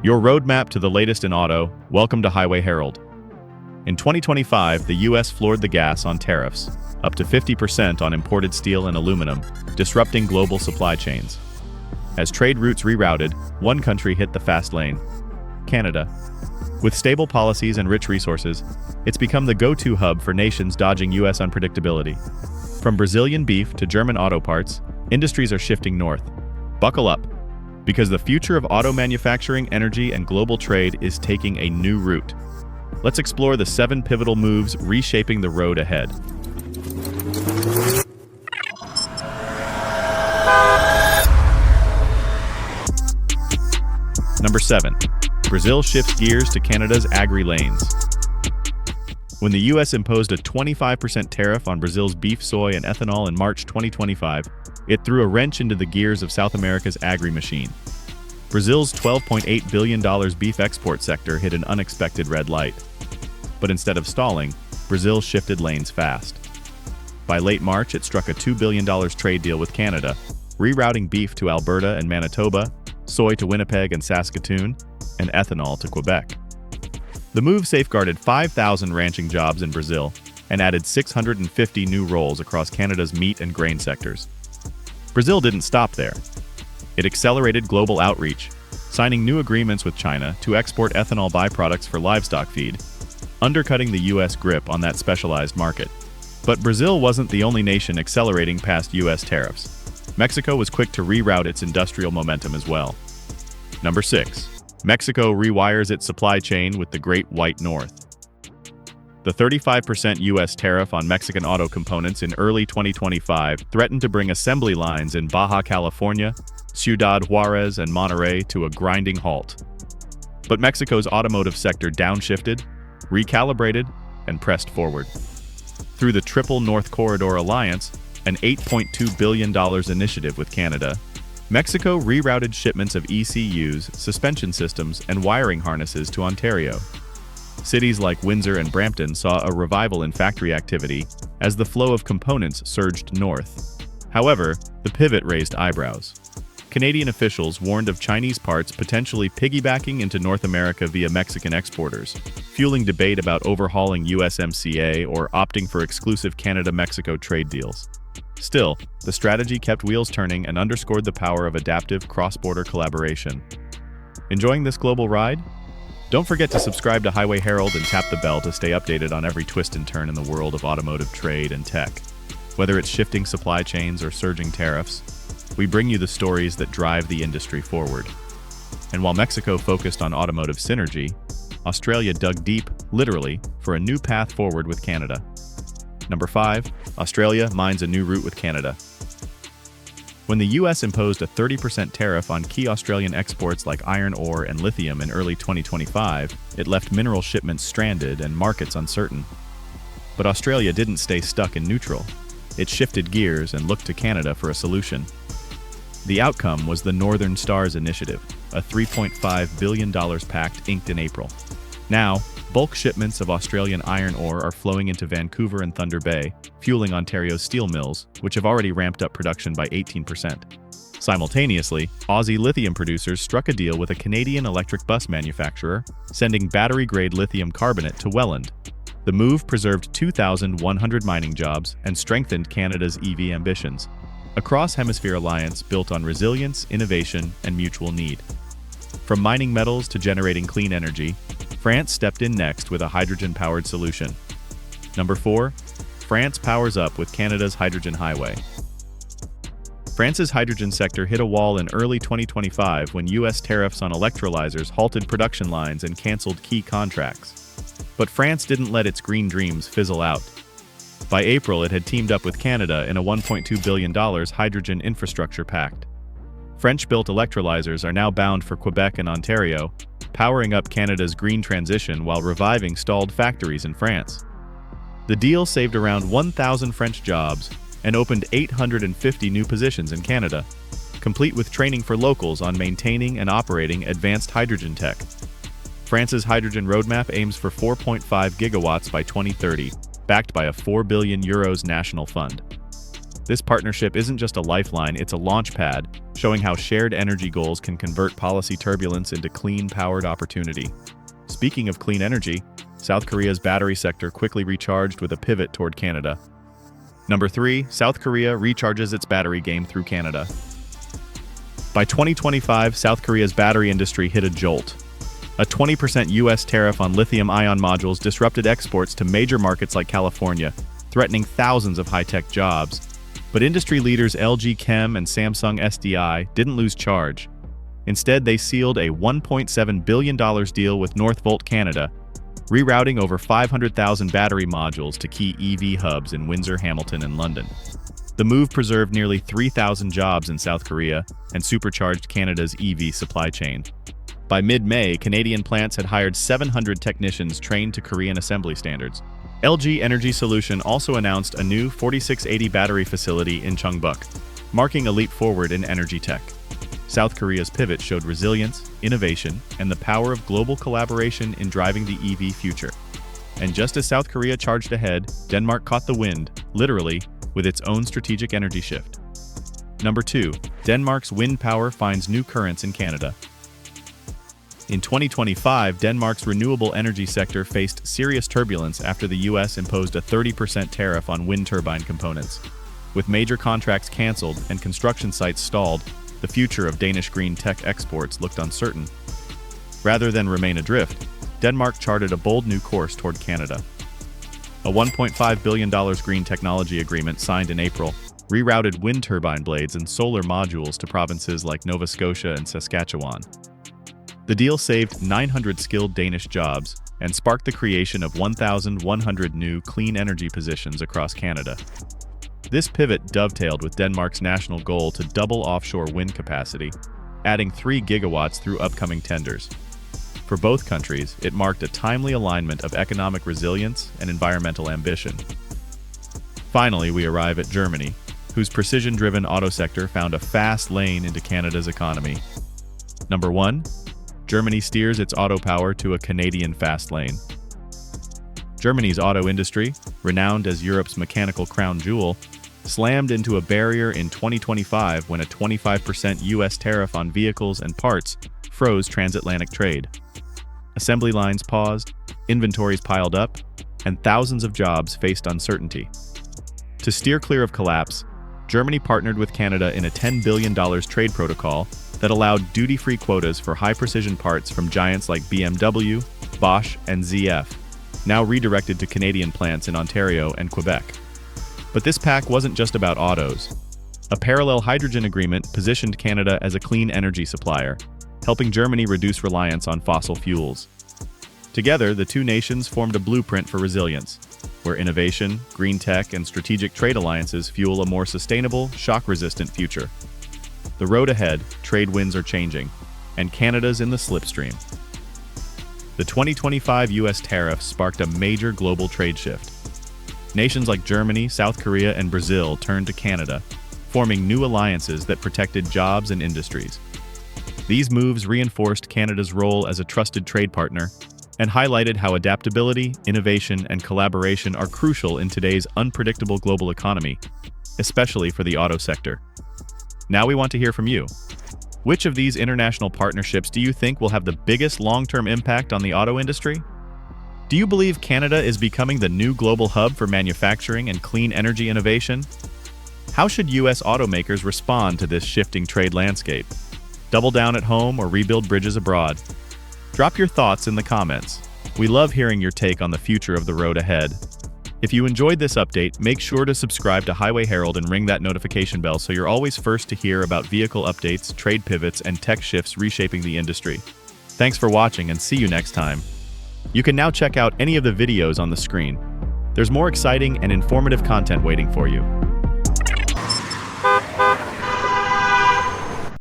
Your roadmap to the latest in auto. Welcome to Highway Herald. In 2025, the US floored the gas on tariffs, up to 50% on imported steel and aluminum, disrupting global supply chains. As trade routes rerouted, one country hit the fast lane: Canada. With stable policies and rich resources, it's become the go-to hub for nations dodging US unpredictability. From Brazilian beef to German auto parts, industries are shifting north. Buckle up, because the future of auto manufacturing, energy, and global trade is taking a new route. Let's explore the 7 pivotal moves reshaping the road ahead. Number 7. Brazil shifts gears to Canada's Agri lanes. When the US imposed a 25% tariff on Brazil's beef, soy, and ethanol in March 2025, it threw a wrench into the gears of South America's agri machine. Brazil's $12.8 billion beef export sector hit an unexpected red light. But instead of stalling, Brazil shifted lanes fast. By late March, it struck a $2 billion trade deal with Canada, rerouting beef to Alberta and Manitoba, soy to Winnipeg and Saskatoon, and ethanol to Quebec. The move safeguarded 5,000 ranching jobs in Brazil and added 650 new roles across Canada's meat and grain sectors. Brazil didn't stop there. It accelerated global outreach, signing new agreements with China to export ethanol byproducts for livestock feed, undercutting the US grip on that specialized market. But Brazil wasn't the only nation accelerating past US tariffs. Mexico was quick to reroute its industrial momentum as well. Number 6. Mexico rewires its supply chain with the Great White North. The 35% US tariff on Mexican auto components in early 2025 threatened to bring assembly lines in Baja California, Ciudad Juarez, and Monterrey to a grinding halt. But Mexico's automotive sector downshifted, recalibrated, and pressed forward. Through the Triple North Corridor Alliance, an $8.2 billion initiative with Canada, Mexico rerouted shipments of ECUs, suspension systems, and wiring harnesses to Ontario. Cities like Windsor and Brampton saw a revival in factory activity as the flow of components surged north. However, the pivot raised eyebrows. Canadian officials warned of Chinese parts potentially piggybacking into North America via Mexican exporters, fueling debate about overhauling USMCA or opting for exclusive Canada-Mexico trade deals. Still, the strategy kept wheels turning and underscored the power of adaptive cross-border collaboration. Enjoying this global ride? Don't forget to subscribe to Highway Herald and tap the bell to stay updated on every twist and turn in the world of automotive trade and tech. Whether it's shifting supply chains or surging tariffs, we bring you the stories that drive the industry forward. And while Mexico focused on automotive synergy, Australia dug deep, literally, for a new path forward with Canada. Number 5. Australia mines a new route with Canada. When the US imposed a 30% tariff on key Australian exports like iron ore and lithium in early 2025, it left mineral shipments stranded and markets uncertain. But Australia didn't stay stuck in neutral. It shifted gears and looked to Canada for a solution. The outcome was the Northern Stars Initiative, a $3.5 billion pact inked in April. Now, bulk shipments of Australian iron ore are flowing into Vancouver and Thunder Bay, fueling Ontario's steel mills, which have already ramped up production by 18%. Simultaneously, Aussie lithium producers struck a deal with a Canadian electric bus manufacturer, sending battery-grade lithium carbonate to Welland. The move preserved 2,100 mining jobs and strengthened Canada's EV ambitions. A cross-hemisphere alliance built on resilience, innovation, and mutual need. From mining metals to generating clean energy, France stepped in next with a hydrogen-powered solution. Number 4. France powers up with Canada's hydrogen highway. France's hydrogen sector hit a wall in early 2025 when US tariffs on electrolyzers halted production lines and canceled key contracts. But France didn't let its green dreams fizzle out. By April, it had teamed up with Canada in a $1.2 billion hydrogen infrastructure pact. French-built electrolyzers are now bound for Quebec and Ontario, powering up Canada's green transition while reviving stalled factories in France. The deal saved around 1,000 French jobs and opened 850 new positions in Canada, complete with training for locals on maintaining and operating advanced hydrogen tech. France's hydrogen roadmap aims for 4.5 gigawatts by 2030, backed by a €4 billion national fund. This partnership isn't just a lifeline, it's a launch pad, showing how shared energy goals can convert policy turbulence into clean-powered opportunity. Speaking of clean energy, South Korea's battery sector quickly recharged with a pivot toward Canada. Number 3, South Korea recharges its battery game through Canada. By 2025, South Korea's battery industry hit a jolt. A 20% U.S. tariff on lithium-ion modules disrupted exports to major markets like California, threatening thousands of high-tech jobs. But industry leaders LG Chem and Samsung SDI didn't lose charge. Instead, they sealed a $1.7 billion deal with Northvolt Canada, rerouting over 500,000 battery modules to key EV hubs in Windsor, Hamilton, and London. The move preserved nearly 3,000 jobs in South Korea and supercharged Canada's EV supply chain. By mid-May, Canadian plants had hired 700 technicians trained to Korean assembly standards. LG Energy Solution also announced a new 4680 battery facility in Cheongbuk, marking a leap forward in energy tech. South Korea's pivot showed resilience, innovation, and the power of global collaboration in driving the EV future. And just as South Korea charged ahead, Denmark caught the wind, literally, with its own strategic energy shift. Number 2, Denmark's wind power finds new currents in Canada. In 2025, Denmark's renewable energy sector faced serious turbulence after the U.S. imposed a 30% tariff on wind turbine components. With major contracts canceled and construction sites stalled, the future of Danish green tech exports looked uncertain. Rather than remain adrift, Denmark charted a bold new course toward Canada. A $1.5 billion green technology agreement signed in April rerouted wind turbine blades and solar modules to provinces like Nova Scotia and Saskatchewan. The deal saved 900 skilled Danish jobs and sparked the creation of 1,100 new clean energy positions across Canada. This pivot dovetailed with Denmark's national goal to double offshore wind capacity, adding 3 gigawatts through upcoming tenders. For both countries, it marked a timely alignment of economic resilience and environmental ambition. Finally, we arrive at Germany, whose precision-driven auto sector found a fast lane into Canada's economy. Number 1, Germany steers its auto power to a Canadian fast lane. Germany's auto industry, renowned as Europe's mechanical crown jewel, slammed into a barrier in 2025 when a 25% U.S. tariff on vehicles and parts froze transatlantic trade. Assembly lines paused, inventories piled up, and thousands of jobs faced uncertainty. To steer clear of collapse, Germany partnered with Canada in a $10 billion trade protocol that allowed duty-free quotas for high-precision parts from giants like BMW, Bosch, and ZF, now redirected to Canadian plants in Ontario and Quebec. But this pact wasn't just about autos. A parallel hydrogen agreement positioned Canada as a clean energy supplier, helping Germany reduce reliance on fossil fuels. Together, the two nations formed a blueprint for resilience, where innovation, green tech, and strategic trade alliances fuel a more sustainable, shock-resistant future. The road ahead, trade winds are changing, and Canada's in the slipstream. The 2025 U.S. tariffs sparked a major global trade shift. Nations like Germany, South Korea, and Brazil turned to Canada, forming new alliances that protected jobs and industries. These moves reinforced Canada's role as a trusted trade partner and highlighted how adaptability, innovation, and collaboration are crucial in today's unpredictable global economy, especially for the auto sector. Now we want to hear from you. Which of these international partnerships do you think will have the biggest long-term impact on the auto industry? Do you believe Canada is becoming the new global hub for manufacturing and clean energy innovation? How should U.S. automakers respond to this shifting trade landscape? Double down at home or rebuild bridges abroad? Drop your thoughts in the comments. We love hearing your take on the future of the road ahead. If you enjoyed this update, make sure to subscribe to Highway Herald and ring that notification bell so you're always first to hear about vehicle updates, trade pivots, and tech shifts reshaping the industry. Thanks for watching and see you next time. You can now check out any of the videos on the screen. There's more exciting and informative content waiting for you.